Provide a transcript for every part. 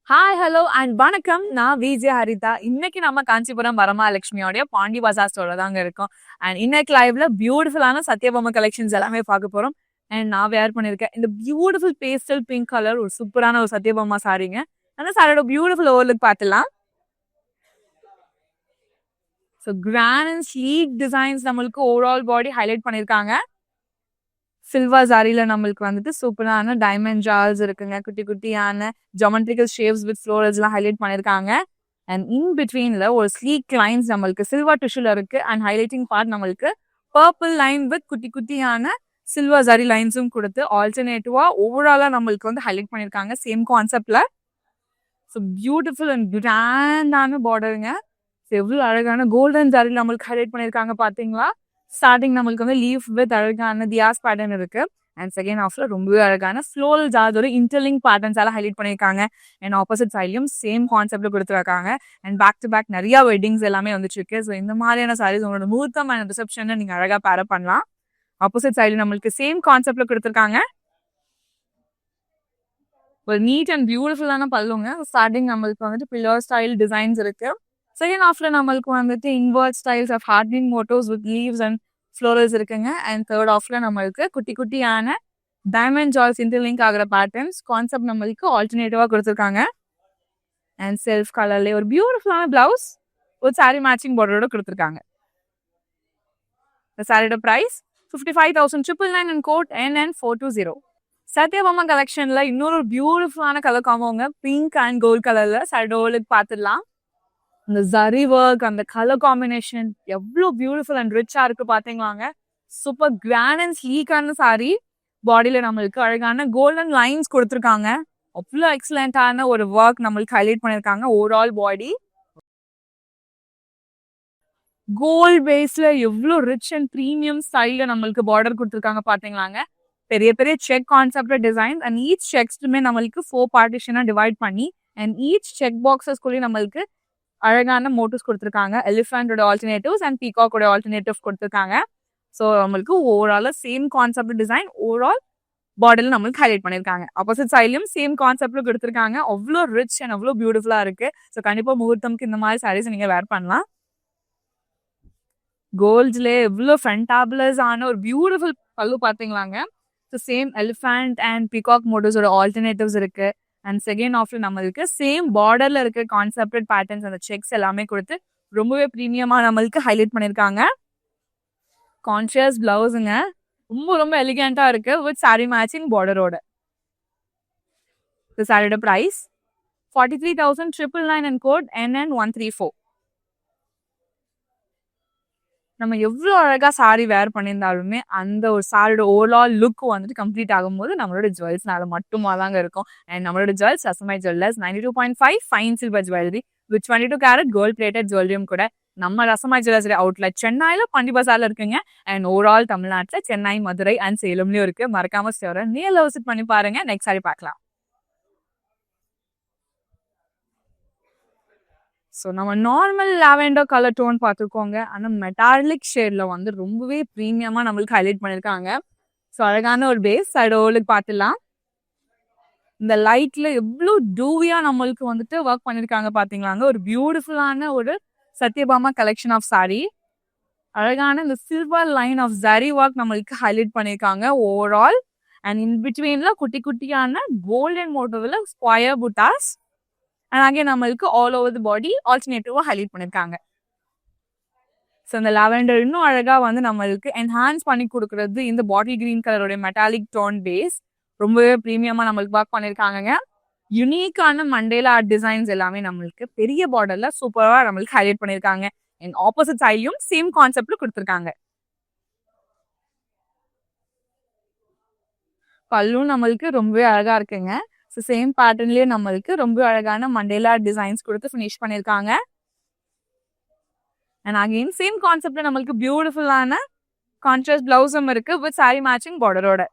Hi hello and வணக்கம். நான் VJ Haritha. இன்னைக்கு நம்ம காஞ்சிபுரம் வரமகாலட்சுமியோடைய பாண்டி பஜார் ஸ்டோர்ல தாங்க இருக்கோம். அண்ட் இன்னைக்கு லைவ்ல பியூட்டிஃபுல்லான சத்யபாமா கலெக்ஷன்ஸ் எல்லாமே பார்க்க போறோம். அண்ட் நான் வேர் பண்ணிருக்கேன் இந்த பியூட்டிஃபுல் பேஸ்டல் பிங்க் கலர் ஒரு சூப்பரான ஒரு சத்யபாமா சாரிங்க. அந்த சாரியோட பியூட்டிஃபுல் ஓவர்லுக் பார்த்துலாம். So grand and sleek designs நம்மளுக்கு ஓவரால் பாடி ஹைலைட் பண்ணியிருக்காங்க. சில்வர் ஜாரியில நம்மளுக்கு வந்துட்டு சூப்பரான டைமண்ட் ஜால்ஸ் இருக்குங்க. குட்டி குட்டியான ஜாமெட்ரிக்கல் ஷேப்ஸ் வித் ஃப்ளோரல்ஸ்லாம் ஹைலைட் பண்ணியிருக்காங்க. அண்ட் இன் பிட்வீன்ல ஒரு ஸ்லீக் லைன்ஸ் நம்மளுக்கு சில்வர் டிஷ்யூல இருக்கு. அண்ட் ஹைலைட்டிங் பார்ட் நம்மளுக்கு பர்பிள் லைன் வித் குட்டி குட்டியான சில்வர் ஜாரி லைன்ஸும் கொடுத்து ஆல்டர்னேட்டிவா ஓவராலா நம்மளுக்கு வந்து ஹைலைட் பண்ணியிருக்காங்க சேம் கான்செப்ட்ல. ஸோ பியூட்டிஃபுல் அண்ட் கிராண்டான பார்டருங்க. எவ்வளவு அழகான கோல்டன் ஜாரியில் நம்மளுக்கு ஹைலைட் பண்ணியிருக்காங்க பாத்தீங்களா. ஸ்டார்டிங் நம்மளுக்கு வந்து லீஃப் வித் அழகான தியாஸ் பேட்டர்ன் இருக்கு. அண்ட் செகண்ட் ஹாஃப்ல ரொம்பவே அழகான ஃப்ளோரல் ஜார்ஸோட இன்டர்லிங்க் பேட்டர்ன்ஸ் எல்லாம் ஹைலைட் பண்ணியிருக்காங்க. அண்ட் ஆப்போசிட் சைட்லயும் சேம் கான்செப்ட்ல கொடுத்துருக்காங்க. அண்ட் பேக் டு பேக் நிறைய வெட்டிங்ஸ் எல்லாமே வந்துட்டு இருக்கு. ஸோ இந்த மாதிரியான சாரீஸ் உங்களோட முகூர்த்தம் அண்ட் ரிசப்ஷன் நீங்க அழகா பேர பண்ணலாம். ஆப்போசிட் சைட்ல நம்மளுக்கு சேம் கான்செப்ட்ல கொடுத்துருக்காங்க. ஒரு நீட் அண்ட் பியூட்டிஃபுல்லான பல்லுங்க. ஸ்டார்டிங் நம்மளுக்கு வந்துட்டு பில்லர் ஸ்டைல் டிசைன்ஸ் இருக்கு. செகண்ட் ஹாஃப்ல நம்மளுக்கு வந்துட்டு invert styles of hardening motifs with leaves and florals இருக்குங்க. அண்ட் தேர்ட் ஹாஃப்ல நம்மளுக்கு குட்டி குட்டியான டைமண்ட் ஜால்ஸ் இன்டர்லிங்க் ஆகிற பேட்டர்ன்ஸ் கான்செப்ட் நம்மளுக்கு ஆல்டர்னேட்டிவா கொடுத்துருக்காங்க. அண்ட் செல்ஃப் கலர்ல ஒரு பியூட்டிஃபுல்லான பிளவுஸ் ஒரு சாரி மேட்சிங் பார்டரோட கொடுத்துருக்காங்க. இந்த சாரியோட price 55,999 and code NN420. Satyabhama கலெக்ஷன்ல இன்னொரு பியூட்டிஃபுல்லான கலர் காம்போங்க. பிங்க் அண்ட் கோல்ட் கலர்ல சாரியோட பார்த்துடலாம். அந்த ஜரி ஒர்க் அந்த கலர் காம்பினேஷன் எவ்வளோ பியூட்டிஃபுல் அண்ட் ரிச்சா இருக்கு பாத்தீங்களாங்க. சூப்பர் கிராண்ட் அண்ட் ஸ்லீக்கான சாரி. பாடியில நம்மளுக்கு அழகான கோல்டன் லைன்ஸ் கொடுத்துருக்காங்க. அவ்வளோ எக்ஸலண்டான ஒரு ஒர்க் நம்மளுக்கு ஹைலைட் பண்ணிருக்காங்க. ஓவரால் பாடி கோல்ட் பேஸ்ல எவ்வளோ ரிச் அண்ட் ப்ரீமியம் ஸ்டைல நம்மளுக்கு பார்டர் கொடுத்துருக்காங்க பாத்தீங்களாங்க. பெரிய பெரிய check concept design and each செக்ஸ்டுமே நம்மளுக்கு 4 பார்ட்டிஷனா டிவைட் பண்ணி அண்ட் ஈச் செக் பாக்ஸஸ்குள்ளேயும் நம்மளுக்கு அழகான மோட்டிவ்ஸ் கொடுத்துருக்காங்க. எலிஃபண்டோட ஆல்டர்னேட்டிவ்ஸ் அண்ட் பீகாக்கோட ஆல்டர்னேட்டிவ் கொடுத்துருக்காங்க. ஸோ நம்மளுக்கு overall same concept design overall பாடியில் நம்மளுக்கு ஹைலைட் பண்ணியிருக்காங்க. ஆப்போசிட் சைட்லையும் சேம் கான்செப்ட்ல கொடுத்துருக்காங்க. அவ்வளோ ரிச் அண்ட் அவ்வளோ பியூட்டிஃபுல்லா இருக்கு. ஸோ கண்டிப்பா முகூர்த்தம்க்கு இந்த மாதிரி சாரீஸ் நீங்க வேர் பண்ணலாம். கோல்ட்ல எவ்வளோ ஃபென்டாபுலஸ் ஆன ஒரு பியூட்டிஃபுல் பல்லு பார்த்தீங்களாங்க. So same elephant and peacock மோட்டிவ்ஸோட ஆல்டர்னேட்டிவ்ஸ் இருக்கு. அண்ட் செகண்ட் ஆஃப்ல நம்மளுக்கு சேம் பார்டர்ல இருக்க கான்செப்டட் பேட்டர்ன்ஸ் அந்த செக்ஸ் எல்லாமே கொடுத்து ரொம்பவே ப்ரீமியமா நம்மளுக்கு ஹைலைட் பண்ணிருக்காங்க. கான்ஷியஸ் பிளவுஸுங்க ரொம்ப ரொம்ப எலிகண்டா இருக்கு வித் சாரி மேட்சிங் பார்டரோட. இந்த சாரியோட பிரைஸ் 43,999 அண்ட் கோட் NN134. நம்ம எவ்வளோ அழகா சாரி வேர் பண்ணியிருந்தாலுமே அந்த ஒரு சாரியோட ஓவரால் லுக் வந்துட்டு கம்ப்ளீட் ஆகும்போது நம்மளோட ஜுவல்ஸ்னால மட்டுமா தாங்க இருக்கும். அண்ட் நம்மளோட jewels Rasamai jewellers 92.5 fine silver jewellery with 22 carat gold plated ஜுவல்லரியும் கூட நம்ம ரசமாய் ஜுவல்லர்ஸ் அவுட்லெட் சென்னையில பாண்டி பஜார்ல இருக்குங்க. அண்ட் ஓவரால் தமிழ்நாட்டில் சென்னை, மதுரை அண்ட் சேலம்லயும் இருக்கு. மறக்காம ஸ்டோரை நேரில் விசிட் பண்ணி பாருங்க. நெக்ஸ்ட் சாரி பார்க்கலாம். ஸோ நம்ம நார்மல் லாவெண்டர் கலர் டோன் பார்த்துருக்கோங்க. ஆனால் மெட்டாலிக் ஷேட்ல வந்து ரொம்பவே ப்ரீமியமாக நம்மளுக்கு ஹைலைட் பண்ணியிருக்காங்க. ஸோ அழகான ஒரு பேஸ் சைடோலுக்கு பார்த்துலாம். இந்த லைட்ல எவ்வளோ டூவியா நம்மளுக்கு வந்துட்டு ஒர்க் பண்ணியிருக்காங்க பார்த்தீங்களாங்க. ஒரு பியூட்டிஃபுல்லான ஒரு சத்யபாமா கலெக்ஷன் ஆஃப் சாரி. அழகான இந்த silver line of zari work நம்மளுக்கு ஹைலைட் பண்ணியிருக்காங்க ஓவரால். அண்ட் இன் பிட்வீன்ல குட்டி குட்டியான கோல்டன் மோட்டிவ்ல ஸ்கொயர் புட்டாஸ். அண்ட் அங்கே நம்மளுக்கு ஆல் ஓவர் தி பாடி ஆல்டர்னேட்டிவா ஹைலைட் பண்ணிருக்காங்க. ஸோ இந்த லாவெண்டர் இன்னும் அழகா வந்து நம்மளுக்கு என்ஹான்ஸ் பண்ணி கொடுக்கறது இந்த பாட்டில் கிரீன் கலரோட மெட்டாலிக் டோன் பேஸ் ரொம்பவே ப்ரீமியமா நம்மளுக்கு ஒர்க் பண்ணிருக்காங்க. யுனிக்கான மண்டேலா ஆர்ட் டிசைன்ஸ் எல்லாமே நம்மளுக்கு பெரிய பார்டர்ல சூப்பரா நம்மளுக்கு ஹைலைட் பண்ணிருக்காங்க. அண்ட் ஆப்போசிட் சைட்லயும் சேம் கான்செப்ட்ல கொடுத்துருக்காங்க. பல்லும் நம்மளுக்கு ரொம்பவே அழகா இருக்குங்க. ஸோ சேம் பேட்டர்ன்லயே நம்மளுக்கு ரொம்ப அழகான மண்டேலா டிசைன்ஸ் கொடுத்து ஃபினிஷ் பண்ணியிருக்காங்க. அண்ட் அகைன் சேம் கான்செப்ட்ல நம்மளுக்கு பியூட்டிஃபுல்லான கான்ட்ராஸ்ட் பிளவுஸும் இருக்கு வித் சாரி மேட்சிங் பார்டரோட.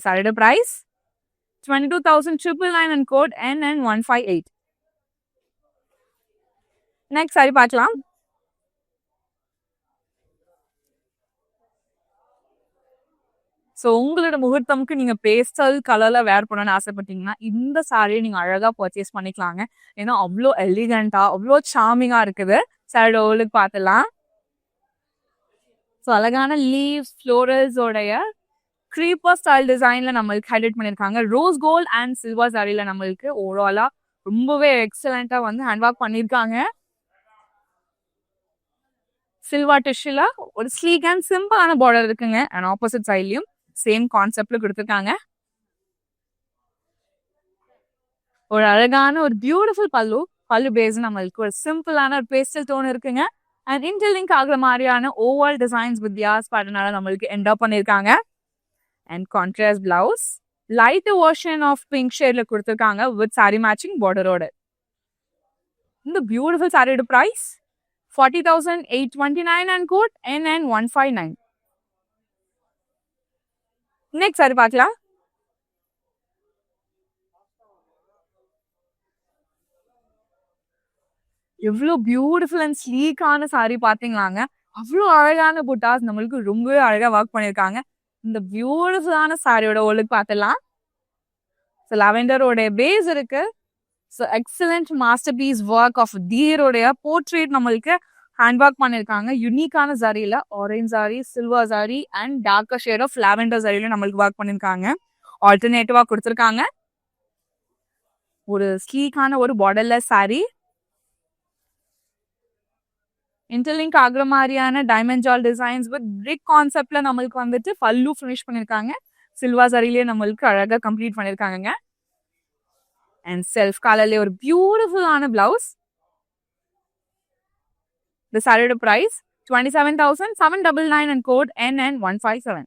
சாரியோட price 22,999 and code NN158. Next sari பார்க்கலாம். ஸோ உங்களோட முகூர்த்தம்க்கு நீங்க பேஸ்டல் கலர்ல வேர் பண்ணணும்னு ஆசைப்பட்டீங்கன்னா இந்த சாரியை நீங்க அழகா பர்ச்சேஸ் பண்ணிக்கலாங்க. ஏன்னா அவ்வளோ எலிகண்டா அவ்வளோ சார்மிங்கா இருக்குது. சாரியோட ஓலுக்கு பார்த்துலாம். ஸோ அழகான லீவ்ஸ் ஃப்ளோரல்ஸோடைய க்ரீப்பர் ஸ்டைல் டிசைன்ல நம்மளுக்கு ஹைலைட் பண்ணியிருக்காங்க. ரோஸ் கோல்ட் அண்ட் சில்வர் சாரியில நம்மளுக்கு ஓவராலா ரொம்பவே எக்ஸலண்டா வந்து ஹேண்ட் ஒர்க் பண்ணியிருக்காங்க. சில்வர் டிஷ்யூல ஒரு ஸ்லீக் அண்ட் சிம்பிளான பார்டர் இருக்குங்க. அண்ட் ஆப்போசிட் சைட்லயும் சேம் கான்செப்ட்ல கொடுத்துருக்காங்க. ஒரு அழகான ஒரு பியூட்டிஃபுல் பல்லு பேஸ் நம்மளுக்கு ஒரு சிம்பிளான ஒரு பேஸ்டல் டோன் இருக்குங்க. அண்ட் இன்டர்லிங்க் ஆகுற மாதிரியான ஓவல் டிசைன்ஸ் வித் யாஸ் பேட்டர்னால நம்மளுக்கு எண்ட் அப் பண்ணியிருக்காங்க. And contrast blouse light version of pink ஷேட்ல கொடுத்துருக்காங்க வித் சாரி மேட்சிங் பார்டரோட. இந்த பியூட்டிஃபுல் சாரியோட price 40,829 and code NN159. Next sari பார்க்கலாம். எவ்வளோ பியூட்டிஃபுல் அண்ட் ஸ்லீக்கான சாரி பார்த்தீங்களாங்க. அவ்வளோ அழகான புட்டாஸ் நம்மளுக்கு ரொம்பவே அழகாக ஒர்க் பண்ணியிருக்காங்க. இந்த பியூட்டிஃபுல்லான சாரியோட ஒழுக்கு பார்த்துலாம். ஸோ லெவெண்டரோடைய பேஸ் இருக்கு. So excellent masterpiece work of டீரோடைய போர்ட்ரேட் நம்மளுக்கு ஹேண்ட் ஒர்க் பண்ணியிருக்காங்க. யூனிக்கான சாரியில orange sari, silver sari and darker shade of lavender சாரியில நம்மளுக்கு ஒர்க் பண்ணியிருக்காங்க. ஆல்டர்னேட்டிவா கொடுத்துருக்காங்க. ஒரு ஸ்லீக்கான ஒரு பார்டர்லெஸ் சாரி. இன்டர்லிங்க் ஆகுற மாதிரியான டைமண்ட் ஜால் டிசைன்ஸ் வித் பிரிக் கான்செப்ட்ல நம்மளுக்கு வந்துட்டு பல்லு ஃபினிஷ் பண்ணியிருக்காங்க. சில்வர் சாரிலேயே நம்மளுக்கு அழகாக கம்ப்ளீட் பண்ணியிருக்காங்க. அண்ட் செல்ஃப் கலர்லேயே ஒரு பியூட்டிஃபுல்லான blouse. The salary price 27,799 and code NN157.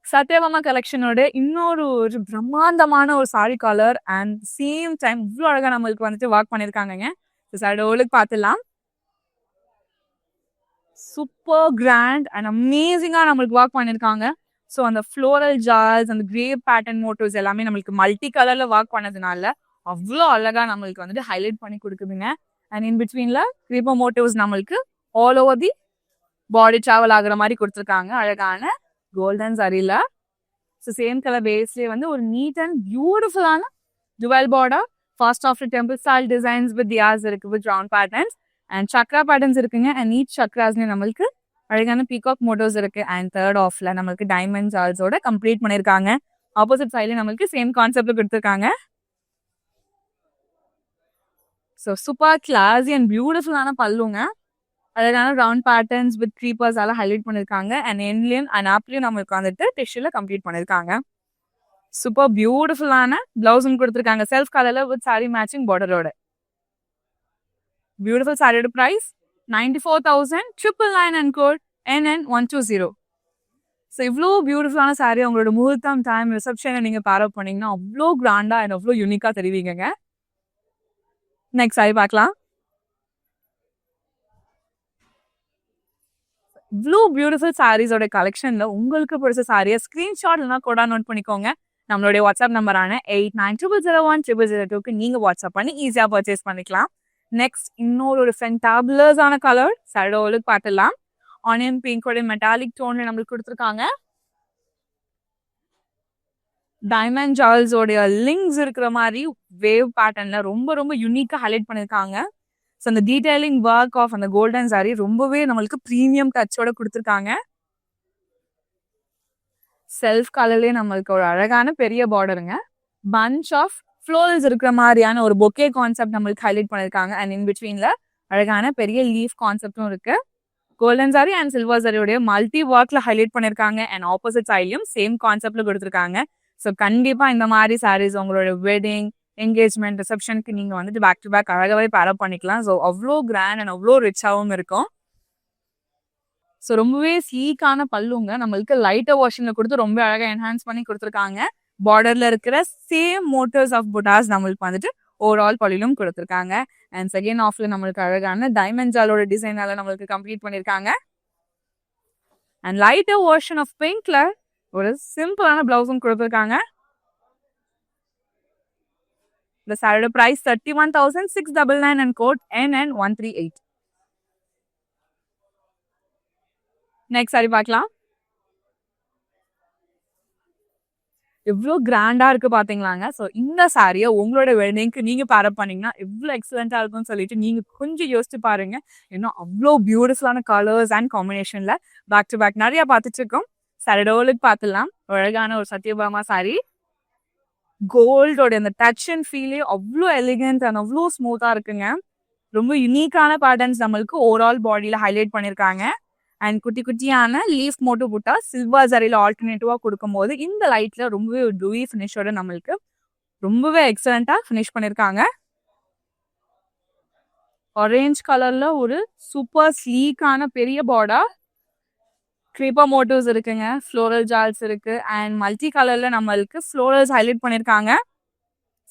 சத்யபாமா கலெக்ஷனோட இன்னொரு ஒரு பிரம்மாண்டமான ஒரு sari colour and same time இவ்வளோ அழகா நம்மளுக்கு வந்துட்டு ஒர்க் பண்ணியிருக்காங்க. சாரியோட ஓலுக்கு பார்த்துலாம். சூப்பர் கிராண்ட் அண்ட் அமேசிங்கா நம்மளுக்கு ஒர்க் பண்ணியிருக்காங்க. ஸோ அந்த ஃப்ளோரல் ஜார்ஸ் அந்த கிரேப் பேட்டர்ன் மோட்டிவ்ஸ் எல்லாமே நம்மளுக்கு மல்டி கலர்ல ஒர்க் பண்ணதுனால அவ்வளோ அழகா நம்மளுக்கு வந்துட்டு ஹைலைட் பண்ணி கொடுக்குதுங்க. அண்ட் இன் பிட்வீன்ல கிரேப்பர் மோட்டிவ்ஸ் நம்மளுக்கு all over the body travel ஆகுற மாதிரி கொடுத்துருக்காங்க அழகான கோல்டன் சாரியில. ஸோ சேம் கலர் பேஸ்லேயே வந்து ஒரு நீட் அண்ட் பியூட்டிஃபுல்லான dual border first of the temple style designs with தியாஸ் இருக்கு with round patterns and chakra patterns இருக்குங்க. அண்ட் நீட் சக்ராஸ்லேயே நம்மளுக்கு அழகான பீகாக் மோட்டோஸ் இருக்கு. அண்ட் தேர்ட் ஆஃப்ல நம்மளுக்கு டைமண்ட் ஜால்ஸோட கம்ப்ளீட் பண்ணியிருக்காங்க. ஆப்போசிட் சைட்ல நம்மளுக்கு சேம் கான்செப்ட்ல கொடுத்துருக்காங்க. ஸோ சூப்பர் கிளாஸி அண்ட் பியூட்டிஃபுல்லான பல்லுங்க. அழகான ரவுண்ட் பேட்டர்ன்ஸ் வித் க்ரீப்பர்ஸ் எல்லாம் ஹைலைட் பண்ணியிருக்காங்க. அண்ட் என்லியன் அண்ட் ஆப்லியும் நம்மளுக்கு வந்துட்டு டிஷ்யூல கம்ப்ளீட் பண்ணியிருக்காங்க. சூப்பர் பியூட்டிஃபுல்லான பிளவுஸும் கொடுத்துருக்காங்க செல்ஃப் கலர்ல வித் சாரி மேட்சிங் பார்டரோட. பியூட்டிஃபுல் சாரியோட price 94,999 and code NN120. So இவ்வளோ பியூட்டிஃபுல்லான சாரி உங்களோட முகூர்த்தம் டைம் ரிசப்ஷனை நீங்க பேரப் பண்ணீங்கன்னா அவ்வளோ கிராண்டா அண்ட் அவ்வளோ யூனிக்கா தெரிவிங்க. நெக்ஸ்ட் சாரி பார்க்கலாம். இவ்வளோ பியூட்டிஃபுல் சாரீஸோட கலெக்ஷன்ல உங்களுக்கு பிடிச்ச சாரியை ஸ்கிரீன்ஷாட் இல்லைனா கூட நோட் பண்ணிக்கோங்க. நம்மளுடைய வாட்ஸ்அப் நம்பரான 8900010002க்கு நீங்க வாட்ஸ்அப் பண்ணி ஈஸியா பர்ச்சேஸ் பண்ணிக்கலாம். நெக்ஸ்ட் இன்னொரு ஃபென்டாபுலஸான கலர் சாரியோட பார்த்துலாம். ஆனியன் பிங்கோட மெட்டாலிக் டோன்ல நம்மளுக்கு கொடுத்துருக்காங்க. டைமண்ட் ஜால்ஸோடைய லிங்க்ஸ் இருக்கிற மாதிரி வேவ் பேட்டர்ன்ல ரொம்ப ரொம்ப யூனிக்கா ஹைலைட் பண்ணியிருக்காங்க. ஸோ அந்த டீடைலிங் ஒர்க் ஆஃப் அந்த கோல்டன் சாரி ரொம்பவே நம்மளுக்கு ப்ரீமியம் டச்சோட கொடுத்துருக்காங்க. செல்ஃப் கலர்லேயே நம்மளுக்கு ஒரு அழகான பெரிய பார்டருங்க. பஞ்ச் ஆஃப் ஃப்ளோரல்ஸ் இருக்கிற மாதிரியான ஒரு பொக்கே கான்செப்ட் நம்மளுக்கு ஹைலைட் பண்ணியிருக்காங்க. அண்ட் இன் பிட்வீன்ல அழகான பெரிய லீஃப் கான்செப்டும் இருக்கு. கோல்டன் சாரி அண்ட் சில்வர் சாரியோடைய மல்டி ஒர்க்ல ஹைலைட் பண்ணியிருக்காங்க. அண்ட் ஆப்போசிட் சைட்லயும் சேம் கான்செப்ட்ல கொடுத்துருக்காங்க. ஸோ கண்டிப்பா இந்த மாதிரி சாரீஸ் உங்களோட வெட்டிங் என்கேஜ்மெண்ட் ரிசப்ஷனுக்கு நீங்க வந்துட்டு பேக் டு பேக் அழகாவே பேரப் பண்ணிக்கலாம். ஸோ அவ்வளோ கிராண்ட் அண்ட் அவ்வளோ ரிச்சாகவும் இருக்கும். ஸோ ரொம்பவே ஸ்லீக்கான பல்லுங்க நம்மளுக்கு லைட்டர் வாஷிங்ல கொடுத்து ரொம்ப அழகாக என்ஹான்ஸ் பண்ணி கொடுத்துருக்காங்க. பார்டர்ல இருக்கிற சேம் மோட்டர்ஸ் ஆஃப் புட்டாஸ் நம்மளுக்கு வந்துட்டு ஓவரால் பல்லிலும் கொடுத்துருக்காங்க. அண்ட் செகண்ட் ஆஃப்ல நம்மளுக்கு அழகான டைமண்ட் ஜாலோட டிசைனால நம்மளுக்கு கம்ப்ளீட் பண்ணியிருக்காங்க. அண்ட் லைட்டர் வெர்ஷன் ஆஃப் பிங்க்ல ஒரு சிம்பிளான பிளவுஸும் கொடுத்துருக்காங்க. இந்த சாரியோட price 31,699 and code NN138. Next sari பார்க்கலாம். எவ்வளோ கிராண்டா இருக்கு பாத்தீங்களாங்க. ஸோ இந்த சாரியை உங்களோட வெட்டிங்க்கு நீங்க பேரப் பண்ணீங்கன்னா எவ்வளோ எக்ஸலண்டா இருக்கும்னு சொல்லிட்டு நீங்க கொஞ்சம் யோசிச்சு பாருங்க. ஏன்னா அவ்வளோ பியூட்டிஃபுல்லான கலர்ஸ் அண்ட் காம்பினேஷன்ல பேக் டு பேக் நிறைய பார்த்துட்டு இருக்கோம். சாரியோட பார்த்துலாம். அழகான ஒரு சத்யபாமா சாரி. கோல்டோட அந்த டச் அண்ட் ஃபீலே அவ்வளோ எலிகன்ட் அண்ட் அவ்வளோ ஸ்மூத்தா இருக்குங்க. ரொம்ப யுனிக்கான பேட்டர்ன்ஸ் நம்மளுக்கு ஓவரால் பாடியில ஹைலைட் பண்ணியிருக்காங்க. அண்ட் குட்டி குட்டியான லீஃப் மோட்டோ புட்டா சில்வர் ஜரியில ஆல்டர்னேட்டிவா கொடுக்கும்போது இந்த லைட்ல ரொம்பவே டூயி ஃபினிஷோட நம்மளுக்கு ரொம்பவே எக்ஸலண்டா ஃபினிஷ் பண்ணியிருக்காங்க. ஆரஞ்ச் கலர்ல ஒரு சூப்பர் ஸ்லீக்கான பெரிய பார்டர், கிரீப்பர் மோட்டிவ்ஸ் இருக்குங்க, ஃப்ளோரல் ஜால்ஸ் இருக்கு அண்ட் மல்டி கலர்ல நம்மளுக்கு ஃப்ளோரல்ஸ் ஹைலைட் பண்ணியிருக்காங்க.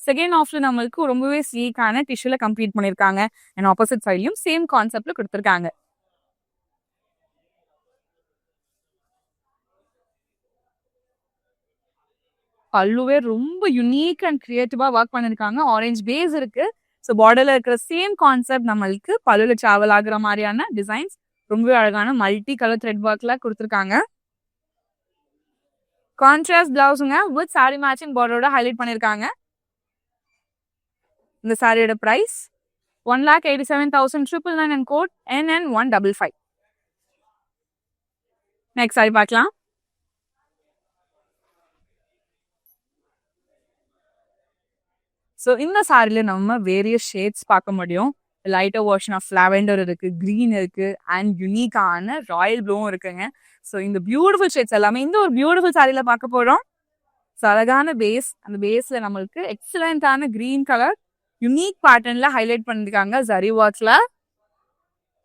செகண்ட் ஆஃப்ல நம்மளுக்கு ரொம்பவே ஸ்லீக்கான டிஷ்யூல கம்ப்ளீட் பண்ணியிருக்காங்க. அண்ட் ஆப்போசிட் சைட்லயும் சேம் கான்செப்ட்ல கொடுத்துருக்காங்க. பல்லுவே ரொம்ப யூனிக் அண்ட் கிரியேட்டிவா ஒர்க் பண்ணிருக்காங்க. ஆரஞ்சு பேஸ் இருக்கு. ஸோ பார்டர்ல இருக்கிற சேம் கான்செப்ட் நம்மளுக்கு பல்லுல டிராவல் ஆகுற மாதிரியான டிசைன்ஸ் ரொம்பவே அழகான மல்டி கலர் த்ரெட் ஒர்க்ல கொடுத்துருக்காங்க. கான்ட்ராஸ்ட் பிளவுஸுங்க வித் சாரி மேட்சிங் பார்டரோட ஹைலைட் பண்ணிருக்காங்க. இந்த சாரியோட price 1,87,999 and code NN155. Next sari பார்க்கலாம். ஸோ இந்த சாரியில நம்ம வேரியஸ் ஷேட்ஸ் பார்க்க முடியும். லைட்டர் வெர்ஷன் ஆஃப் லாவெண்டர் இருக்கு, கிரீன் இருக்கு அண்ட் யூனிக்கான ராயல் ப்ளூவும் இருக்குங்க. ஸோ இந்த பியூட்டிஃபுல் ஷேட்ஸ் எல்லாமே இந்த ஒரு பியூட்டிஃபுல் சாரியில பார்க்க போறோம். ஸோ அழகான பேஸ், அந்த பேஸ்ல நம்மளுக்கு எக்ஸலண்டான கிரீன் கலர் யூனிக் பேட்டர்ன்ல ஹைலைட் பண்ணிருக்காங்க. ஜரி ஒர்க்ல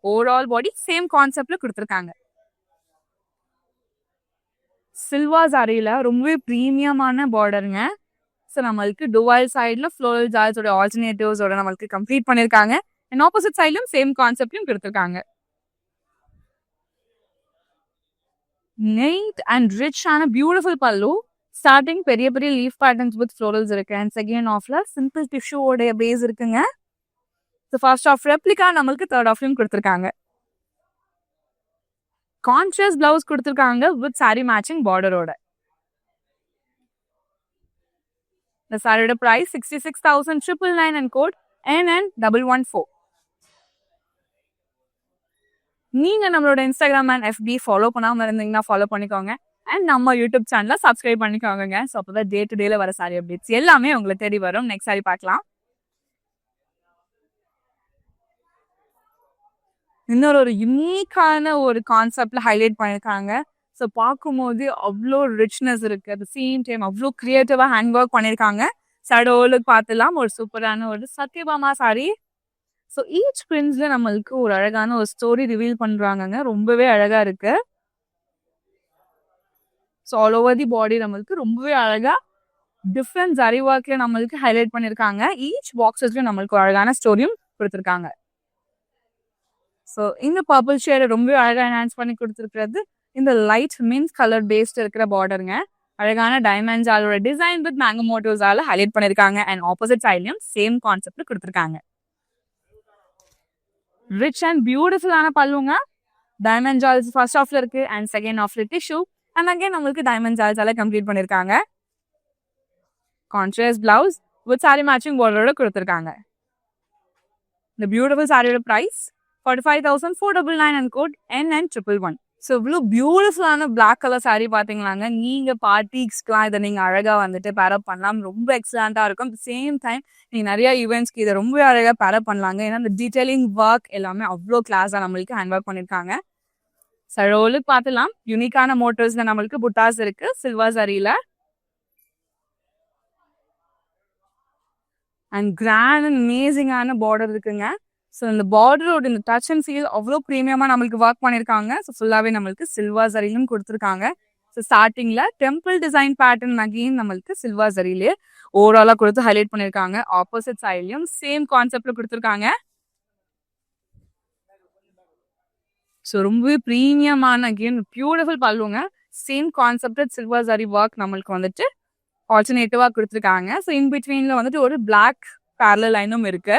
ஓவரால் பாடி சேம் கான்செப்ட்ல கொடுத்துருக்காங்க. சில்வர் சாரியில ரொம்பவே ப்ரீமியமான பார்டருங்க. ஸோ நம்மளுக்கு டுவல் சைடில் ஃப்ளோரல் ஜால்ஸோட ஆல்டர்னேட்டிவ்ஸோட நம்மளுக்கு கம்ப்ளீட் பண்ணியிருக்காங்க. அண்ட் ஆப்போசிட் சைட்லையும் சேம் கான்செப்ட்லையும் கொடுத்துருக்காங்க. நெய்ட் அண்ட் ரிச் ஆன பியூட்டிஃபுல் பல்லு. ஸ்டார்டிங் பெரிய பெரிய லீஃப் பேட்டர்ன்ஸ் வித் ஃப்ளோரல்ஸ் இருக்கு. அண்ட் செகண்ட் ஆஃப்ல சிம்பிள் டிஷ்யூவோடைய பேஸ் இருக்குங்க. ஸோ ஃபர்ஸ்ட் ஆஃப் ரெப்ளிகா நம்மளுக்கு தேர்ட் ஆஃப்லையும் கொடுத்துருக்காங்க. கான்ட்ராஸ்ட் பிளவுஸ் கொடுத்துருக்காங்க வித் சாரி மேட்சிங் பார்டரோட. இந்த சாரியோட பிரைஸ் 66,999 and code NN114. நீங்க நம்மளோட இன்ஸ்டாகிராம் அண்ட் FB ஃபாலோ பண்ணாம இருந்தீங்கன்னா ஃபாலோ பண்ணிக்கோங்க. அண்ட் நம்ம யூடியூப் சேனலை சப்ஸ்கிரைப் பண்ணிக்கோங்க. ஸோ அப்போதான் டே டு டேல வர சாரி அப்டேட்ஸ் எல்லாமே உங்களை தேடி வரும். நெக்ஸ்ட் சாரி பார்க்கலாம். இன்னொரு ஒரு யூனிக்கான ஒரு கான்செப்ட்ல ஹைலைட் பண்ணியிருக்காங்க. ஸோ பார்க்கும்போது அவ்வளோ ரிச்னஸ் இருக்கு. அட் த சேம் டைம் அவ்வளோ கிரியேட்டிவா ஹேண்ட் ஒர்க் பண்ணியிருக்காங்க. சடோலுக்கு பார்த்துலாம் ஒரு சூப்பரான ஒரு சத்யபாமா சாரி. ஸோ ஈச் பிரிண்ட்ஸ்ல நம்மளுக்கு ஒரு அழகான ஒரு ஸ்டோரி ரிவீல் பண்றாங்க. ரொம்பவே அழகா இருக்கு. ஸோ ஆல் ஓவர் தி பாடி நம்மளுக்கு ரொம்பவே அழகா டிஃப்ரெண்ட் ஜரி ஒர்க்ல நம்மளுக்கு ஹைலைட் பண்ணியிருக்காங்க. ஈச் பாக்ஸஸ்லயும் நம்மளுக்கு ஒரு அழகான ஸ்டோரியும் கொடுத்துருக்காங்க. ஸோ இந்த பர்பிள் ஷேடை ரொம்பவே அழகா என்ஹான்ஸ் பண்ணி கொடுத்துருக்கிறது இந்த லைட் மின்ட் கலர் பேஸ்ட் இருக்கிற பார்டருங்க. அழகான டைமண்ட் ஜாலோட டிசைன் வித் மேங்கோ மோட்டிவ்ஸால ஹைலைட் பண்ணிருக்காங்க. அண்ட் ஆப்போசிட் சைட்லயும் சேம் கான்செப்ட்ல கொடுத்துருக்காங்க. ரிச் அண்ட் பியூட்டிஃபுல்லான பல்லுங்க. டைமண்ட் ஜால்ஸ் ஃபர்ஸ்ட் ஆஃப்ல இருக்கு அண்ட் செகண்ட் ஆஃப்ல டிஷ்யூ அண்ட் அகைன் நம்மளுக்கு டைமண்ட் ஜால்ஸால கம்ப்ளீட் பண்ணிருக்காங்க. Contrast blouse with sari matching பார்டரோட கொடுத்துருக்காங்க. இந்த பியூட்டிஃபுல் சாரியோட price 45,499 and code NN111. So இவ்வளோ பியூட்டிஃபுல்லான பிளாக் கலர் சாரி பார்த்தீங்களாங்க. நீங்கள் பார்ட்டிஸ்க்குலாம் இதை நீங்கள் அழகாக வந்துட்டு பேரப் பண்ணலாம். ரொம்ப எக்ஸலண்ட்டாக இருக்கும். அட் சேம் டைம் நீங்கள் நிறைய ஈவெண்ட்ஸ்க்கு இதை ரொம்ப அழகாக பேரப் பண்ணலாங்க. ஏன்னா இந்த டீட்டெயிலிங் ஒர்க் எல்லாமே அவ்வளோ கிளாஸாக நம்மளுக்கு ஹேண்ட் ஒர்க் பண்ணியிருக்காங்க. சரோலுக்கு பார்த்துலாம். யூனிக்கான மோட்டர்ஸில் நம்மளுக்கு புட்டாஸ் இருக்கு சில்வர் சாரியில். அண்ட் கிராண்ட் அண்ட் அமேசிங்கான பார்டர் இருக்குங்க. ஸோ இந்த பார்டரோட இந்த டச் அண்ட் ஃபீல் அவ்வளோ ப்ரீமியமாக நம்மளுக்கு ஒர்க் பண்ணியிருக்காங்க. ஸோ ஃபுல்லாகவே நம்மளுக்கு சில்வர் ஜரிலும் கொடுத்துருக்காங்க. ஸோ ஸ்டார்டிங்கில் டெம்பிள் டிசைன் பேட்டர்ன் அகெயின் நம்மளுக்கு சில்வர் ஜரிலே ஓவராலாக கொடுத்து ஹைலைட் பண்ணியிருக்காங்க. ஆப்போசிட் சைட்லையும் சேம் கான்செப்டில் கொடுத்துருக்காங்க. ஸோ ரொம்பவே ப்ரீமியமான அகெயின் பியூட்டிஃபுல் பல்லுங்க. Same concept silver zari work நம்மளுக்கு வந்துட்டு ஆல்டர்னேட்டிவாக கொடுத்துருக்காங்க. ஸோ இன் பிட்வீனில் வந்துட்டு ஒரு பிளாக் பேரலல் லைனும் இருக்கு.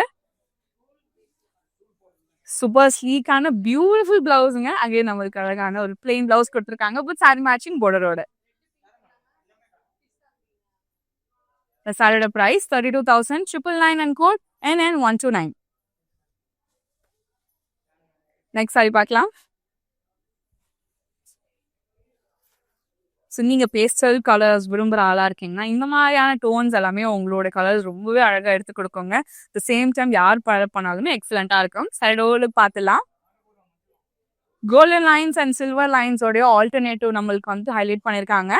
சூப்பர் ஸ்லீக்கான பியூட்டிஃபுல் பிளவுஸுங்க. அகைன் நம்மளுக்கு அழகான ஒரு பிளெயின் பிளவுஸ் கொடுத்துருக்காங்க வித் சாரி மேட்சிங் பார்டரோட. இந்த சாரியோட price 32,999 and code NN129. Next sari பார்க்கலாம். ஸோ நீங்கள் பேஸ்டல் கலர்ஸ் விரும்புகிற ஆளாக இருக்கீங்கன்னா இந்த மாதிரியான டோன்ஸ் எல்லாமே உங்களோட கலர்ஸ் ரொம்பவே அழகாக எடுத்து கொடுக்குங்க. த சேம் டைம் யார் பழப் பண்ணாலுமே எக்ஸலண்ட்டாக இருக்கும். சைடோடு பார்த்துலாம். கோல்டன் லைன்ஸ் அண்ட் சில்வர் லைன்ஸோடைய ஆல்டர்னேட்டிவ் நம்மளுக்கு வந்து ஹைலைட் பண்ணியிருக்காங்க.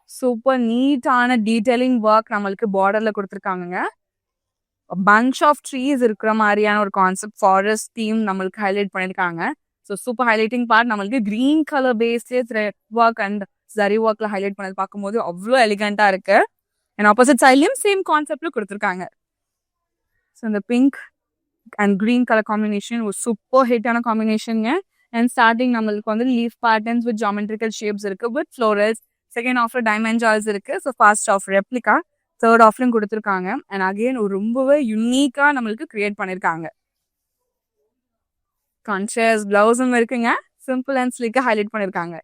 சூப்பர் நீட்டான டீடைலிங் ஒர்க் நம்மளுக்கு பார்டரில் கொடுத்துருக்காங்க. பஞ்ச் ஆஃப் ட்ரீஸ் இருக்கிற மாதிரியான ஒரு கான்செப்ட் ஃபாரஸ்ட் தீம் நம்மளுக்கு ஹைலைட் பண்ணியிருக்காங்க. ஸோ சூப்பர் ஹைலைட்டிங் பார்ட் நம்மளுக்கு கிரீன் கலர் பேஸ்டே த்ரெட் ஒர்க் அண்ட் ஜரி ஒர்க்ல ஹைலைட் பண்ணது பார்க்கும்போது அவ்வளோ எலிகண்டா இருக்கு. அண்ட் ஆப்போசிட் சைட்லயும் சேம் கான்செப்ட்ல கொடுத்துருக்காங்க. ஸோ இந்த pink and green colour combination ஒரு சூப்பர் ஹிட்டான காம்பினேஷனுங்க. அண்ட் ஸ்டார்டிங் நம்மளுக்கு வந்து leaf patterns with geometrical shapes இருக்கு வித் ஃப்ளோரல்ஸ். செகண்ட் ஆஃப்ல டைமண்ட் ஜால்ஸ் இருக்கு. So first half replica, third ஆஃப்லையும் கொடுத்துருக்காங்க. அண்ட் அகெயின் ஒரு ரொம்பவே யுனிக்கா நம்மளுக்கு கிரியேட் பண்ணிருக்காங்க. கான்ஷியஸ் பிளவுஸும் இருக்குங்க. சிம்பிள் அண்ட் ஸ்லிக்கா ஹைலைட் பண்ணிருக்காங்க.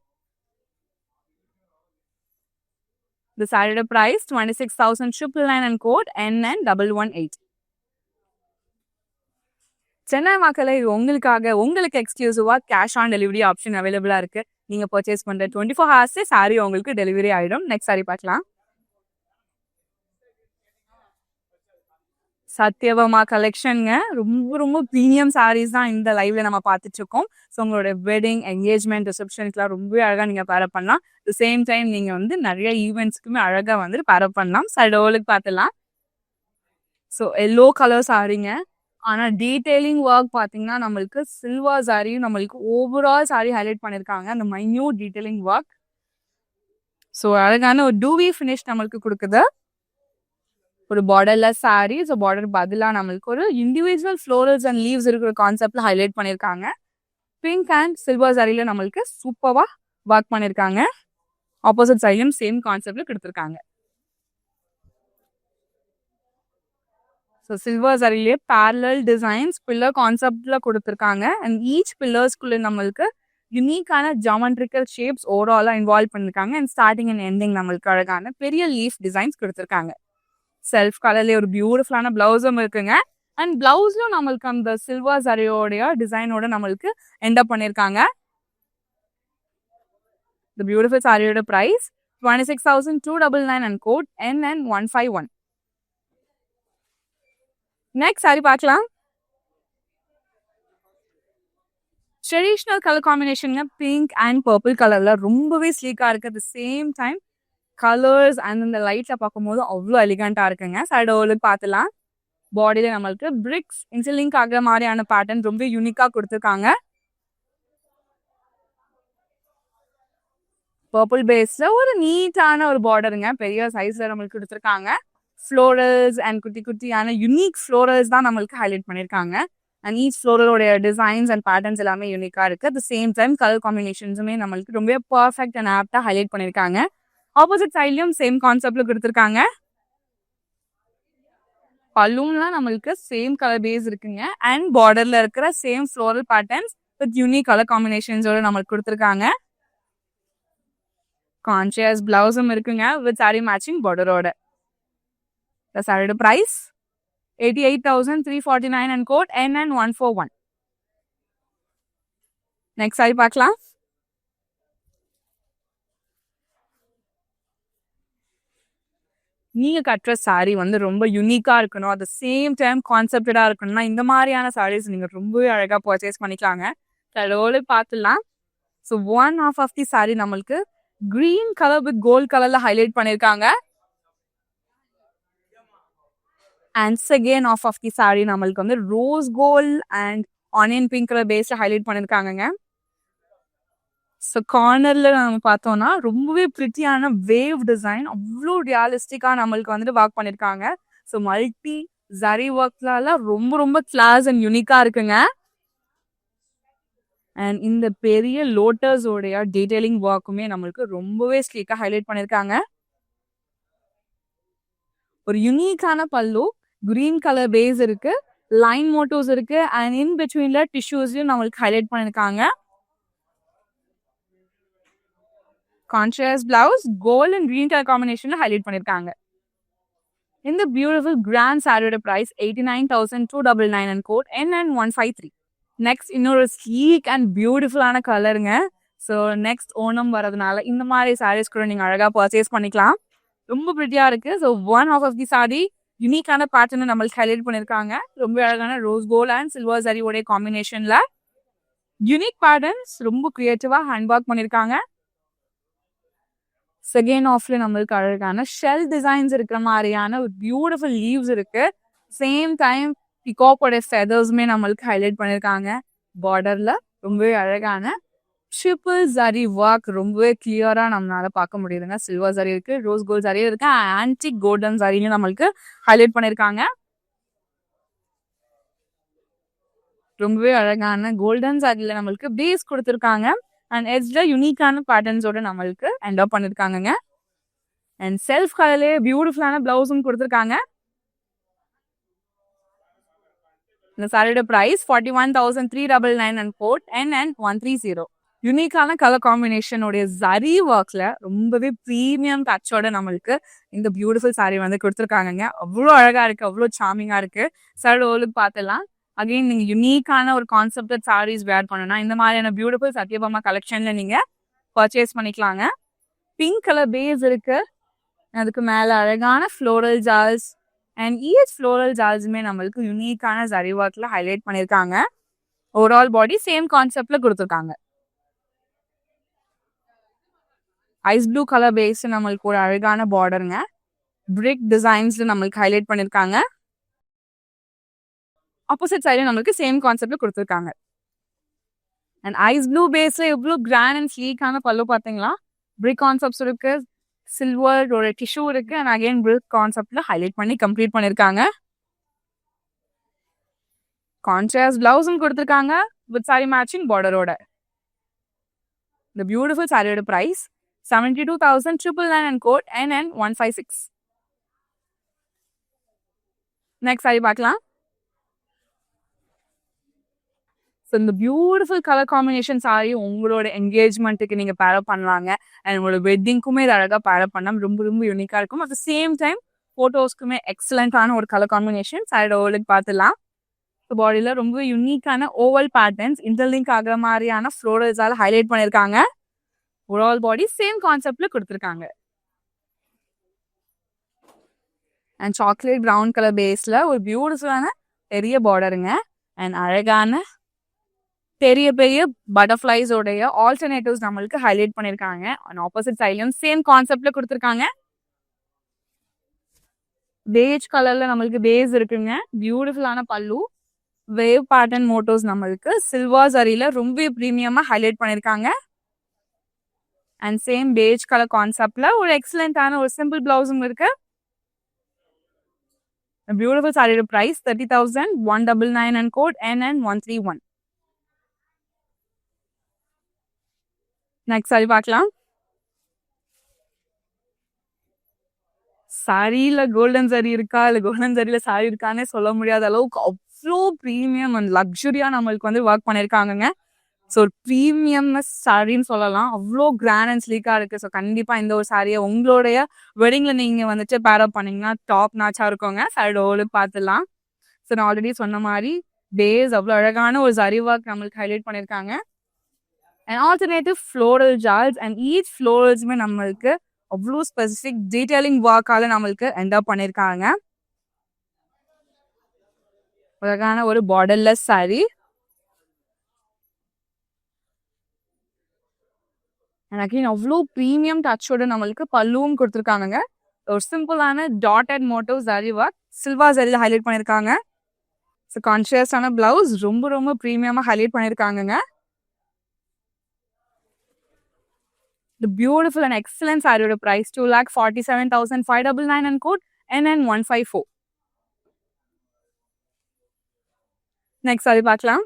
இந்த சாரியோட price 26,999 and code NN118. Chennai மக்களை உங்களுக்கு எக்ஸ்க்ளூசிவா கேஷ் ஆன் டெலிவரி ஆப்ஷன் அவைலபிளா இருக்கு. நீங்க பர்ச்சேஸ் பண்ற 24 hours சாரி உங்களுக்கு டெலிவரி ஆயிடும். நெக்ஸ்ட் சாரி பார்க்கலாம். சத்யபாமா கலெக்ஷனுங்க. ரொம்ப ரொம்ப ப்ரீமியம் சாரீஸ் தான் இந்த லைவ்ல நம்ம பார்த்துட்டு இருக்கோம். ஸோ உங்களோட வெட்டிங், என்கேஜ்மெண்ட், ரிசப்ஷனுக்குலாம் ரொம்பவே அழகா நீங்க பேரப் பண்ணலாம். த சேம் டைம் நீங்க வந்து நிறைய ஈவெண்ட்ஸ்க்குமே அழகா வந்து பேரப் பண்ணலாம். சைடோலுக்கு பார்த்துலாம். ஸோ எல்லோ கலர் சாரிங்க. ஆனால் டீடைலிங் ஒர்க் பார்த்தீங்கன்னா நம்மளுக்கு சில்வர் சாரியும் நம்மளுக்கு ஓவரால் சாரி ஹைலைட் பண்ணியிருக்காங்க. அந்த மைன்யூட் டீடைலிங் ஒர்க். ஸோ அழகான ஒரு டூவி ஃபினிஷ் நம்மளுக்கு கொடுக்குது. ஒரு பார்டர்லெஸ் சாரி. ஸோ பார்டர் பதிலாக நம்மளுக்கு ஒரு இண்டிவிஜுவல் ஃப்ளோரல்ஸ் அண்ட் லீவ்ஸ் இருக்கிற கான்செப்ட்ல ஹைலைட் பண்ணியிருக்காங்க. பிங்க் அண்ட் சில்வர் சாரியில நம்மளுக்கு சூப்பராக ஒர்க் பண்ணியிருக்காங்க. ஆப்போசிட் சைட்லையும் சேம் கான்செப்ட்ல கொடுத்துருக்காங்க. ஸோ சில்வர் சாரிலேயே பேரலல் டிசைன்ஸ் பில்லர் கான்செப்ட்ல கொடுத்துருக்காங்க. அண்ட் ஈச் பில்லர்ஸ்குள்ள நம்மளுக்கு யுனிக்கான ஜாமெட்ரிக்கல் ஷேப்ஸ் ஓவராலாக இன்வால்வ் பண்ணியிருக்காங்க. அண்ட் ஸ்டார்டிங் அண்ட் எண்டிங் நம்மளுக்கு அழகான பெரிய லீஃப் டிசைன்ஸ் கொடுத்துருக்காங்க. செல்ஃப் கலர்லேயே ஒரு பியூட்டிஃபுல்லான பிளவுஸும் இருக்குங்க. அண்ட் பிளவுஸ்லும் நம்மளுக்கு அந்த சில்வர் சாரியோடைய டிசைனோட நம்மளுக்கு என்டப் பண்ணியிருக்காங்க. இந்த பியூட்டிஃபுல் சாரியோட price 26,299 and code NN151. Next sari பார்க்கலாம். Traditional colour combination pink and purple கலர்ல ரொம்பவே ஸ்லீக்கா இருக்கு. At the same time colours and இந்த லைட்ல பார்க்கும்போது அவ்வளோ எலிகண்டா இருக்குங்க. சைடோலுக்கு பார்த்துலாம். பாடியில நம்மளுக்கு பிரிக்ஸ் இன்சிலிங்க் ஆகிற மாதிரியான பேட்டர்ன் ரொம்ப யூனிக்கா கொடுத்துருக்காங்க. பர்பிள் பேஸ்ல ஒரு நீட்டான ஒரு பார்டருங்க. பெரிய சைஸ்ல நம்மளுக்கு கொடுத்துருக்காங்க. ஃப்ளோரல்ஸ் அண்ட் குட்டி குட்டியான யூனிக் ஃப்ளோரல்ஸ் தான் நம்மளுக்கு ஹைலைட் பண்ணியிருக்காங்க. அண்ட் ஈச் ஃப்ளோரலோடைய டிசைன்ஸ் அண்ட் பேட்டர்ன்ஸ் எல்லாமே யூனிக்கா இருக்கு. At the same time colour காம்பினேஷன்ஸுமே நம்மளுக்கு ரொம்ப பர்ஃபெக்ட் அண்ட் ஆப்டா ஹைலைட் பண்ணியிருக்காங்க. ஆப்போசிட் சைட்லயும் சேம் கான்செப்ட்ல கொடுத்துருக்காங்க. பலூன்லாம் நம்மளுக்கு சேம் கலர் பேஸ் இருக்குங்க. அண்ட் பார்டர்ல இருக்கிற same floral patterns with unique colour காம்பினேஷன்ஸோட நம்மளுக்கு கொடுத்துருக்காங்க. கான்ஷியஸ் பிளவுஸும் இருக்குங்க வித் சாரி மேட்சிங் பார்டரோட. The salary price 88,349 and code NN141. Next saree பார்க்கலாம். நீங்க கட்டுற சாரி வந்து ரொம்ப யூனிக்கா இருக்கணும். அட் த சேம் டைம் கான்செப்டடா இருக்கணும்னா இந்த மாதிரியான சாரீஸ் நீங்க ரொம்பவே அழகா பர்ச்சேஸ் பண்ணிக்கலாங்க. சரோல பார்த்துலாம். So one of the sari நம்மளுக்கு கிரீன் கலர் வித் கோல்ட் கலர்ல ஹைலைட் பண்ணியிருக்காங்க. And second of the sari நம்மளுக்கு வந்து rose gold and onion pink colour பேஸ்ல ஹைலைட் பண்ணியிருக்காங்க. ஸோ கார்னர்ல நம்ம பார்த்தோம்னா ரொம்பவே பிரிட்டியான வேவ் டிசைன் அவ்வளோ ரியாலிஸ்டிக்கா நம்மளுக்கு வந்துட்டு ஒர்க் பண்ணியிருக்காங்க. ஸோ மல்டி ஜரி ஒர்க்லாம் ரொம்ப ரொம்ப கிளாஸ் அண்ட் யூனிக்கா இருக்குங்க. அண்ட் இந்த பெரிய லோட்டஸ் உடைய டீடைலிங் ஒர்க்குமே நம்மளுக்கு ரொம்பவே ஸ்லீக்கா ஹைலைட் பண்ணிருக்காங்க. ஒரு யுனிக்கான பல்லு, கிரீன் கலர் பேஸ் இருக்கு, லைன் மோட்டோஸ் இருக்கு அண்ட் இன் பிட்வீன்ல டிஷ்யூஸையும் நம்மளுக்கு ஹைலைட் பண்ணிருக்காங்க. Contrast blouse gold and green colour காம்பினேஷன்ல ஹைலைட் பண்ணிருக்காங்க. இந்த பியூட்டிஃபுல் கிராண்ட் சாரியோட price 89,299 and code NN153. Next இன்னொரு ஸ்லீக் அண்ட் பியூட்டிஃபுல்லான கலருங்க. ஸோ நெக்ஸ்ட் ஓணம் வரதுனால இந்த மாதிரி சாரீஸ் கூட நீங்கள் அழகாக பர்ச்சேஸ் பண்ணிக்கலாம். ரொம்ப பிரிட்டியா இருக்கு. So one of the sari யூனிக்கான பேட்டர்னை நம்மளுக்கு ஹைலைட் பண்ணியிருக்காங்க. ரொம்ப அழகான ரோஸ் கோல்ட் அண்ட் சில்வர் சாரியோடைய காம்பினேஷன்ல யூனிக் பேட்டர்ன்ஸ் ரொம்ப கிரியேட்டிவா ஹேண்ட் ஒர்க் பண்ணியிருக்காங்க. செகண்ட் ஆஃப்ல நம்மளுக்கு அழகான ஷெல் டிசைன்ஸ் இருக்கிற மாதிரியான ஒரு பியூட்டிஃபுல் லீவ்ஸ் இருக்கு. சேம் டைம் பிகாக்கோட ஃபெதர்ஸுமே நம்மளுக்கு ஹைலைட் பண்ணியிருக்காங்க. பார்டர்ல ரொம்பவே அழகான ட்ரிபிள் ஜரி ஒர்க் ரொம்பவே கிளியரா நம்மளால பார்க்க முடியுதுங்க. சில்வர் ஜரி இருக்கு, ரோஸ் கோல்ட் ஜரி இருக்கு, ஆன்டிக் கோல்டன் ஜரியும் நம்மளுக்கு ஹைலைட் பண்ணியிருக்காங்க. ரொம்பவே அழகான கோல்டன் ஜரியில நம்மளுக்கு பேஸ் கொடுத்துருக்காங்க. அண்ட் எட்ஜ்ல யூனிக்கான பேட்டர்ன்ஸோட நம்மளுக்கு எண்ட் அப் பண்ணிருக்காங்க. அண்ட் செல்ஃப் கலர்லேயே பியூட்டிஃபுல்லான பிளவுஸும் கொடுத்துருக்காங்க. இந்த சாரியோட பிரைஸ் 41,399 அண்ட் கோட் NN130. யூனிக்கான கலர் காம்பினேஷனோடைய ஜரி ஒர்க்ல ரொம்பவே ப்ரீமியம் டச்சோட நம்மளுக்கு இந்த பியூட்டிஃபுல் சாரி வந்து கொடுத்துருக்காங்க. அவ்வளோ அழகா இருக்கு, அவ்வளோ சார்மிங்கா இருக்கு. சாரோட ஓலுக்கு பார்த்துலாம். அகைன் நீங்க யூனிக்கான ஒரு கான்செப்டட் சாரீஸ் வேர் பண்ணணும்னா இந்த மாதிரியான பியூட்டிஃபுல் சத்யபாமா கலெக்ஷன்ல நீங்க பர்ச்சேஸ் பண்ணிக்கலாங்க. பிங்க் கலர் பேஸ் இருக்கு, அதுக்கு மேல அழகான ஃப்ளோரல் ஜால்ஸ் அண்ட் ஈச் ஃப்ளோரல் ஜால்ஸுமே நம்மளுக்கு யூனிக்கான ஜரி ஒர்க்ல ஹைலைட் பண்ணியிருக்காங்க. ஓவரால் பாடி சேம் கான்செப்ட்ல கொடுத்துருக்காங்க. ஐஸ் ப்ளூ கலர் பேஸ் நம்மளுக்கு ஒரு அழகான பார்டருங்க. பிரிக் டிசைன்ஸ்ல நம்மளுக்கு ஹைலைட் பண்ணியிருக்காங்க. ஆப்போசிட் சைடு நம்மளுக்கு சேம் கான்செப்ட்ல கொடுத்துருக்காங்க. அண்ட் ஐஸ் ப்ளூ பேஸ்ல எவ்வளோ கிராண்ட் அண்ட் ஸ்லீக்கான பல்லு பார்த்தீங்களா. பிரிக் கான்செப்ட்ஸ் இருக்கு, சில்வர் ஒரு டிஷ்யூ இருக்கு அண்ட் அகைன் பிரிக் கான்செப்ட்ல ஹைலைட் பண்ணி கம்ப்ளீட் பண்ணியிருக்காங்க. கான்ட்ராஸ்ட் பிளவுஸும் கொடுத்துருக்காங்க வித் சாரி மேட்சிங் பார்டரோட. இந்த பியூட்டிஃபுல் சாரியோட price 72,999 and code NN156. Next sari பார்க்கலாம். ஸோ இந்த பியூட்டிஃபுல் கலர் காம்பினேஷன் சாரி உங்களோட என்கேஜ்மெண்ட்டுக்கு நீங்கள் பேரப் பண்ணலாங்க. அண்ட் உங்களோட வெட்டிங்க்குமே இது அழகாக பேரப் பண்ணால் ரொம்ப ரொம்ப யூனிக்காக இருக்கும். அட் த சேம் டைம் ஃபோட்டோஸ்க்குமே எக்ஸலண்ட்டான ஒரு கலர் காம்பினேஷன். சாரியோட ஓவலுக்கு பார்த்துலாம். ஸோ பாடியில் ரொம்ப யூனிக்கான ஓவல் பேட்டர்ன்ஸ் இன்டர்லிங்க் ஆகிற மாதிரியான ஃப்ளோரல்ஸால் ஹைலைட் பண்ணியிருக்காங்க. ஓவரால் பாடி சேம் கான்செப்ட்ல கொடுத்துருக்காங்க. அண்ட் சாக்லேட் ப்ரௌன் கலர் பேஸ்ல ஒரு பியூட்டிஃபுல்லான பெரிய பார்டருங்க. அண்ட் அழகான பெரிய பெரிய பட்டர்ஃப்ளைஸோடைய ஆல்டர்னேட்டிவ்ஸ் நம்மளுக்கு ஹைலைட் பண்ணியிருக்காங்க. அண்ட் ஆப்போசிட் சைட்லயும் சேம் கான்செப்ட்ல கொடுத்துருக்காங்க. பேஜ் கலர்ல நம்மளுக்கு பேஸ் இருக்குங்க. பியூட்டிஃபுல்லான பல்லு, வேவ் பேட்டர்ன் மோட்டோஸ் நம்மளுக்கு சில்வர் ஜரியில ரொம்ப ப்ரீமியமா ஹைலைட் பண்ணியிருக்காங்க. அண்ட் சேம் பேஜ் கலர் கான்செப்ட்ல ஒரு எக்ஸலண்டான ஒரு சிம்பிள் பிளவுஸும் இருக்கு. பியூட்டிஃபுல் சாரியோட price 30,199 and code NN131. Next sari பார்க்கலாம். சாரியில கோல்டன் சாரி இருக்கா இல்ல கோல்டன் சாரியில சாரி இருக்கானே சொல்ல முடியாத அளவுக்கு அவ்வளோ ப்ரீமியம் அண்ட் லக்ஸுரியா நம்மளுக்கு வந்து ஒர்க் பண்ணியிருக்காங்கங்க. ஸோ ஒரு ப்ரீமியம் சாரின்னு சொல்லலாம். அவ்வளோ கிராண்ட் அண்ட் ஸ்லீக்காக இருக்குது. ஸோ கண்டிப்பாக இந்த ஒரு சாரியை உங்களுடைய வெட்டிங்கில் நீங்கள் வந்துட்டு பேரப் பண்ணிங்கன்னா டாப் நாச்சாக இருக்குங்க. சாரியோட ஓவலுக்கு பார்த்துடலாம். ஸோ நான் ஆல்ரெடி சொன்ன மாதிரி பேஸ் அவ்வளோ அழகான ஒரு சரி ஒர்க் நம்மளுக்கு ஹைலைட் பண்ணியிருக்காங்க. அண்ட் ஆல்டர்னேட்டிவ் ஃப்ளோரல் ஜால்ஸ் அண்ட் ஈச் ஃப்ளோரல்ஸுமே நம்மளுக்கு அவ்வளோ ஸ்பெசிஃபிக் டீட்டெயிலிங் ஒர்க்கால நம்மளுக்கு எண்ட் அப் பண்ணியிருக்காங்க. அழகான ஒரு பார்டர்லெஸ் சாரி. எனக்கு அவ்வளோ ப்ரீமியம் டச்சோட நம்மளுக்கு பல்லுவும் கொடுத்துருக்காங்க. ஒரு சிம்பிளான dotted motif zari work silver ஜரியில் ஹைலைட் பண்ணியிருக்காங்க. ஸோ கான்ஷியஸான பிளவுஸ் ரொம்ப ரொம்ப ப்ரீமியமாக ஹைலைட் பண்ணியிருக்காங்க. The beautiful and excellent சாரியோட price 2,47,599 and code NN154. Next sari பார்க்கலாம்.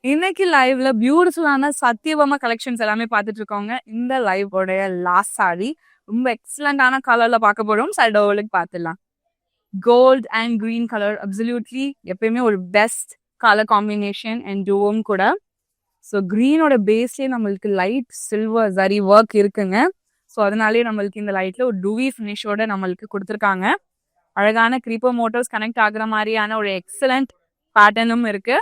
இன்னைக்கு லைவ்ல பியூட்டிஃபுல்லான சத்யபாமா கலெக்ஷன்ஸ் எல்லாமே பார்த்துட்டு இருக்கோங்க. இந்த லைவோடைய லாஸ்ட் சாரி ரொம்ப எக்ஸலண்டான கலர்ல பார்க்க போறோம். சைடோலுக்கு பார்த்துடலாம். Gold and green colour absolutely எப்பயுமே ஒரு பெஸ்ட் கலர் காம்பினேஷன் அண்ட் டூவும் கூட. ஸோ கிரீனோட பேஸ்லேயே நம்மளுக்கு லைட் சில்வர் ஜரி ஒர்க் இருக்குங்க. ஸோ அதனாலேயே நம்மளுக்கு இந்த லைட்ல ஒரு டூவி ஃபினிஷோட நம்மளுக்கு கொடுத்துருக்காங்க. அழகான கிரீப்பர் மோட்டர்ஸ் கனெக்ட் ஆகுற மாதிரியான ஒரு எக்ஸலண்ட் பேட்டர்னும் இருக்கு.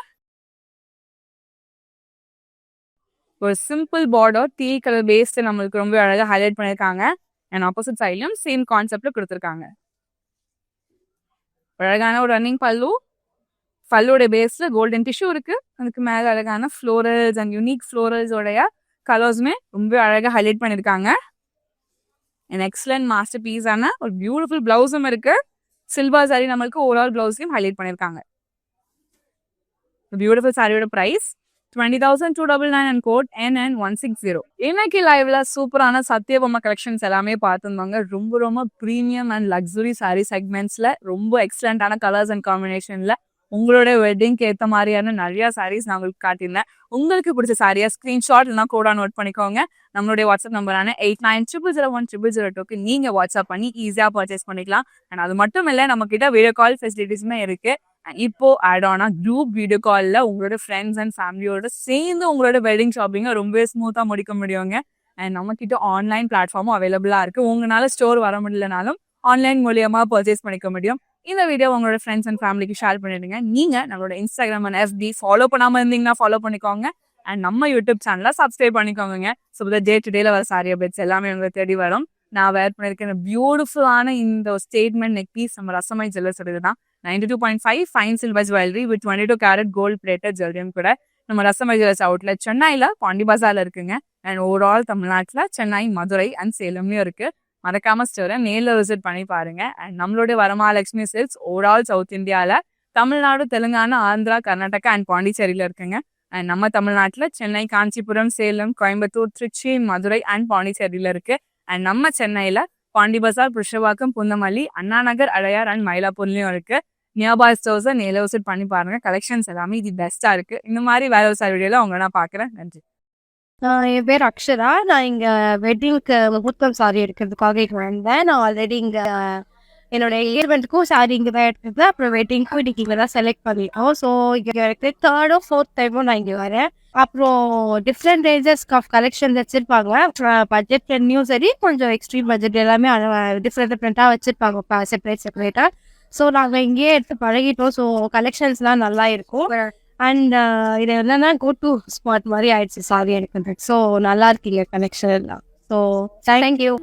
ஒரு simple border tea colour based நம்மளுக்கு ரொம்ப அழகாக ஹைலைட் பண்ணியிருக்காங்க. அண்ட் ஆப்போசிட் சைட்லையும் சேம் கான்செப்ட்ல கொடுத்துருக்காங்க. அழகான ஒரு ரன்னிங் பல்லுடைய பேஸ்ல கோல்டன் டிஷ்யூ இருக்கு. அதுக்கு மேல அழகான ஃப்ளோரல்ஸ் அண்ட் யூனிக் ஃப்ளோரல்ஸோடைய கலர்ஸுமே ரொம்ப அழகாக ஹைலைட் பண்ணியிருக்காங்க. அண்ட் எக்ஸலண்ட் மாஸ்டர் பீஸான ஒரு பியூட்டிஃபுல் பிளவுஸும் இருக்கு. சில்வர் சாரி நம்மளுக்கு ஓவரால் பிளவுஸையும் ஹைலைட் பண்ணியிருக்காங்க. பியூட்டிஃபுல் சாரியோட பிரைஸ் 20,299 and code NN160. இன்னைக்கு லைவ்ல சூப்பரான சத்யபாமா கலெக்ஷன்ஸ் எல்லாமே பார்த்துருந்தாங்க. ரொம்ப ப்ரீமியம் அண்ட் லக்ஸுரி சாரி செக்மெண்ட்ஸ்ல ரொம்ப எக்ஸலண்டான கலர்ஸ் அண்ட் காம்பினேஷன்ல உங்களோட வெட்டிங்க்கு ஏற்ற மாதிரியான நிறைய சாரீஸ் நான் உங்களுக்கு காட்டியிருந்தேன். உங்களுக்கு பிடிச்ச சாரியா ஸ்கிரீன்ஷாட் இல்லைனா கோடா நோட் பண்ணிக்கோங்க. நம்மளுடைய வாட்ஸ்அப் நம்பரான 8900010002க்கு நீங்க வாட்ஸ்அப் பண்ணி ஈஸியா பர்ச்சேஸ் பண்ணிக்கலாம். அண்ட் அது மட்டும் இல்லை, நம்ம கிட்ட வீடியோ கால் ஃபெசிலிட்டிஸுமே இருக்கு. இப்போ ஆட் ஆனா குரூப் வீடியோ காலில் உங்களோட ஃப்ரெண்ட்ஸ் அண்ட் ஃபேமிலியோட சேர்ந்து உங்களோட வெட்டிங் ஷாப்பிங்கை ரொம்ப ஸ்மூத்தாக முடிக்க முடியுங்க. அண்ட் நம்ம கிட்ட ஆன்லைன் பிளாட்ஃபார்மும் அவைலபிளாக இருக்கு. உங்களால ஸ்டோர் வர முடியலனாலும் ஆன்லைன் மூலியமா பர்ச்சேஸ் பண்ணிக்க முடியும். இந்த வீடியோ உங்களோட ஃப்ரெண்ட்ஸ் அண்ட் ஃபேமிலிக்கு ஷேர் பண்ணிடுங்க. நீங்க நம்மளோட இன்ஸ்டாகிராம் அண்ட் FB ஃபாலோ பண்ணாம இருந்தீங்கன்னா ஃபாலோ பண்ணிக்கோங்க. அண்ட் நம்ம யூடியூப் சேனலை சப்ஸ்கிரைப் பண்ணிக்கோங்க. ஸோ டே டு டேல வர சாரி அப்டேட்ஸ் எல்லாமே உங்களுக்கு தேடி வரும். நான் வேர் பண்ணியிருக்கேன் பியூட்டிஃபுல்லான இந்த ஸ்டேட்மெண்ட் நெக் பீஸ் நம்ம ரசமை ஜுவல்லர்ஸ் தான். 92.5 fine silver jewellery with 22 carat gold plated ஜுவல்லரியும் கூட நம்ம ரசமை ஜுவல்லர்ஸ் அவுட்லெட் சென்னையில் பாண்டி பஜார்ல இருக்குங்க. அண்ட் ஓவரால் தமிழ்நாட்டில் சென்னை, மதுரை அண்ட் சேலம்லயும் இருக்கு. மறக்காம ஸ்டோரை நேரில் விசிட் பண்ணி பாருங்க. அண்ட் நம்மளுடைய வரமகாலட்சுமி சில்க்ஸ் ஓவரால் சவுத் இந்தியாவில் தமிழ்நாடு, தெலுங்கானா, ஆந்திரா, கர்நாடகா அண்ட் பாண்டிச்சேரியில இருக்குங்க. அண்ட் நம்ம தமிழ்நாட்டில் சென்னை, காஞ்சிபுரம், சேலம், கோயம்புத்தூர், திருச்சி, மதுரை அண்ட் பாண்டிச்சேரியில இருக்கு. அண்ட் நம்ம சென்னையில பாண்டி பஜார், புருஷவாக்கம், புந்தமல்லி, அண்ணா நகர், அடையார் அண்ட் மயிலாப்பூர்லயும் இருக்கு. நியர்பாய் ஸ்டோர்ஸை நேரில் விசிட் பண்ணி பாருங்க. கலெக்ஷன்ஸ் எல்லாமே இது பெஸ்டா இருக்கு. இந்த மாதிரி வேற ஒரு சாரி வீடியோல உங்களை நான் பாக்குறேன். நன்றி. என் பேர் அக்ஷரா. நான் இங்கே வெட்டிங்க்கு முகூர்த்தம் சாரி எடுக்கிறதுக்காக இங்கே வந்தேன். நான் ஆல்ரெடி இங்கே என்னோட ஈவெண்ட்டுக்கும் சாரி இங்கே தான் எடுத்துருந்தேன். அப்புறம் வெட்டிங்க்கும் இன்னைக்கு இங்கே தான் செலக்ட் பண்ணிட்டோம். ஸோ இங்கே எனக்கு 3rd or 4th டைமும் நான் இங்கே வரேன். அப்புறம் டிஃப்ரெண்ட் ரேஞ்சஸ் ஆஃப் கலெக்ஷன் வச்சுருப்பாங்க. பட்ஜெட் ஃப்ரெண்ட்லியும் சரி, கொஞ்சம் எக்ஸ்ட்ரீம் பட்ஜெட் எல்லாமே டிஃப்ரெண்ட்டாக வச்சுருப்பாங்க செப்பரேட்டாக. ஸோ நாங்கள் இங்கேயே எடுத்து பழகிட்டோம். ஸோ கலெக்ஷன்ஸ்லாம் நல்லா இருக்கும். அண்ட் இது என்னன்னா கோ டு ஸ்பாட் மாதிரி ஆயிடுச்சு சாரி எனக்கு. ஸோ நல்லா இருக்கீங்க கலெக்ஷன் எல்லாம். So thank you.